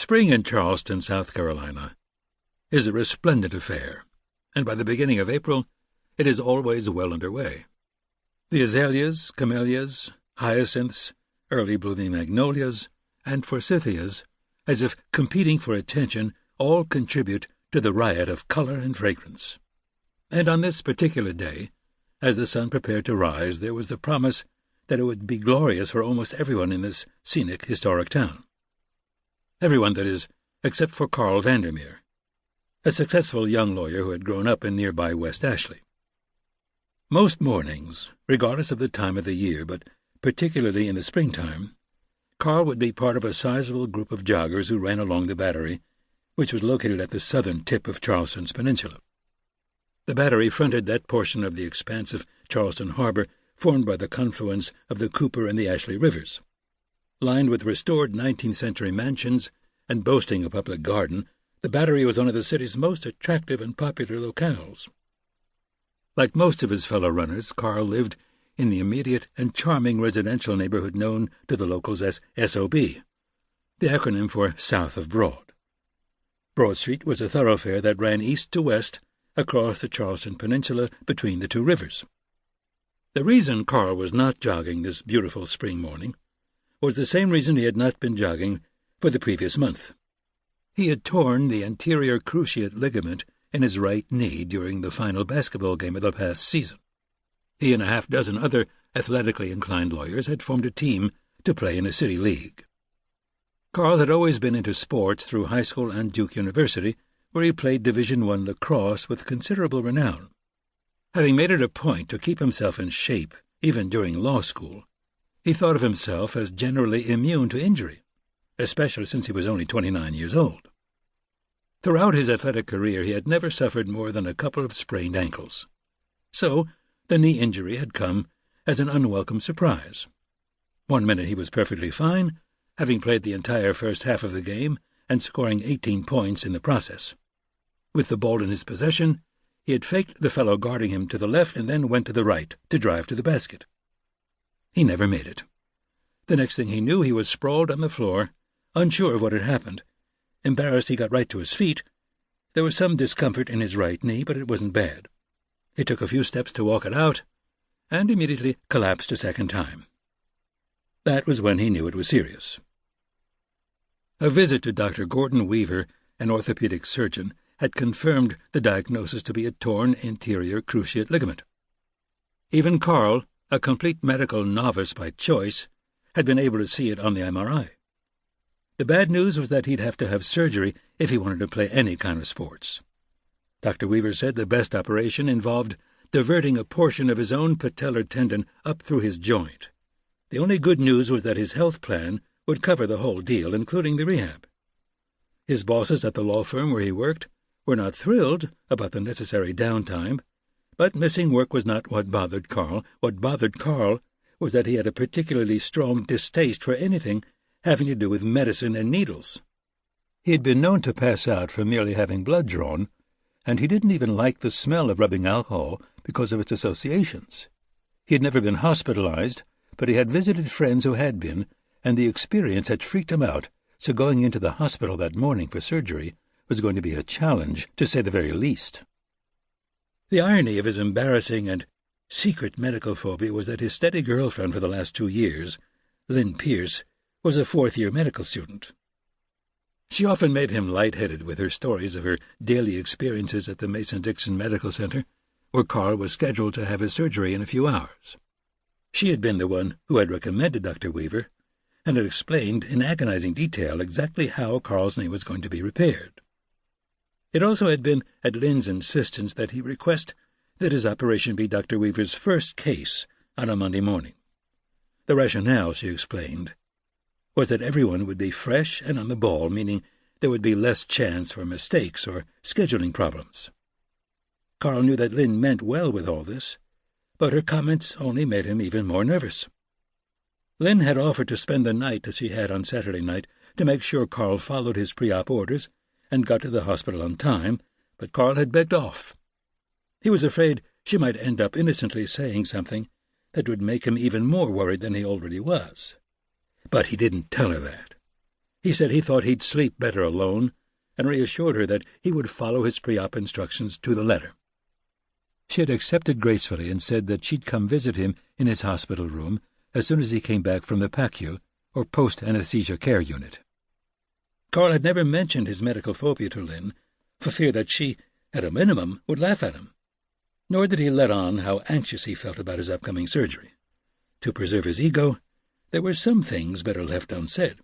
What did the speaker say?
Spring in Charleston, South Carolina, is a resplendent affair, and by the beginning of April it is always well under way. The azaleas, camellias, hyacinths, early-blooming magnolias, and forsythias, as if competing for attention, all contribute to the riot of color and fragrance. And on this particular day, as the sun prepared to rise, there was the promise that it would be glorious for almost everyone in this scenic, historic town. Everyone, that is, except for Carl Vandermeer, a successful young lawyer who had grown up in nearby West Ashley. Most mornings, regardless of the time of the year, but particularly in the springtime, Carl would be part of a sizable group of joggers who ran along the Battery, which was located at the southern tip of Charleston's peninsula. The Battery fronted that portion of the expansive Charleston harbor formed by the confluence of the Cooper and the Ashley rivers. Lined with restored 19th-century mansions and boasting a public garden, the Battery was one of the city's most attractive and popular locales. Like most of his fellow runners, Carl lived in the immediate and charming residential neighborhood known to the locals as SOB, the acronym for South of Broad. Broad Street was a thoroughfare that ran east to west across the Charleston Peninsula between the two rivers. The reason Carl was not jogging this beautiful spring morning was the same reason he had not been jogging for the previous month. He had torn the anterior cruciate ligament in his right knee during the final basketball game of the past season. He and a half-dozen other athletically inclined lawyers had formed a team to play in a city league. Carl had always been into sports through high school and Duke University, where he played Division I lacrosse with considerable renown. Having made it a point to keep himself in shape even during law school, he thought of himself as generally immune to injury, especially since he was only 29 years old. Throughout his athletic career he had never suffered more than a couple of sprained ankles. So the knee injury had come as an unwelcome surprise. One minute he was perfectly fine, having played the entire first half of the game and scoring 18 points in the process. With the ball in his possession, he had faked the fellow guarding him to the left and then went to the right to drive to the basket. He never made it. The next thing he knew, he was sprawled on the floor, unsure of what had happened. Embarrassed, he got right to his feet. There was some discomfort in his right knee, but it wasn't bad. He took a few steps to walk it out, and immediately collapsed a second time. That was when he knew it was serious. A visit to Dr. Gordon Weaver, an orthopedic surgeon, had confirmed the diagnosis to be a torn anterior cruciate ligament. Even Carl, a complete medical novice by choice, had been able to see it on the MRI. The bad news was that he'd have to have surgery if he wanted to play any kind of sports. Dr. Weaver said the best operation involved diverting a portion of his own patellar tendon up through his joint. The only good news was that his health plan would cover the whole deal, including the rehab. His bosses at the law firm where he worked were not thrilled about the necessary downtime, but missing work was not what bothered Carl. What bothered Carl was that he had a particularly strong distaste for anything having to do with medicine and needles. He had been known to pass out from merely having blood drawn, and he didn't even like the smell of rubbing alcohol because of its associations. He had never been hospitalized, but he had visited friends who had been, and the experience had freaked him out, so going into the hospital that morning for surgery was going to be a challenge, to say the very least. The irony of his embarrassing and secret medical phobia was that his steady girlfriend for the last 2 years, Lynn Peirce, was a fourth-year medical student. She often made him lightheaded with her stories of her daily experiences at the Mason-Dixon Medical Center, where Carl was scheduled to have his surgery in a few hours. She had been the one who had recommended Dr. Weaver, and had explained in agonizing detail exactly how Carl's knee was going to be repaired. It also had been at Lynn's insistence that he request that his operation be Dr. Weaver's first case on a Monday morning. The rationale, she explained, was that everyone would be fresh and on the ball, meaning there would be less chance for mistakes or scheduling problems. Carl knew that Lynn meant well with all this, but her comments only made him even more nervous. Lynn had offered to spend the night, as she had on Saturday night, to make sure Carl followed his pre-op orders and got to the hospital on time, but Carl had begged off. He was afraid she might end up innocently saying something that would make him even more worried than he already was. But he didn't tell her that. He said he thought he'd sleep better alone, and reassured her that he would follow his pre-op instructions to the letter. She had accepted gracefully and said that she'd come visit him in his hospital room as soon as he came back from the PACU, or post-anesthesia care unit. Carl had never mentioned his medical phobia to Lynn, for fear that she, at a minimum, would laugh at him. Nor did he let on how anxious he felt about his upcoming surgery. To preserve his ego, there were some things better left unsaid.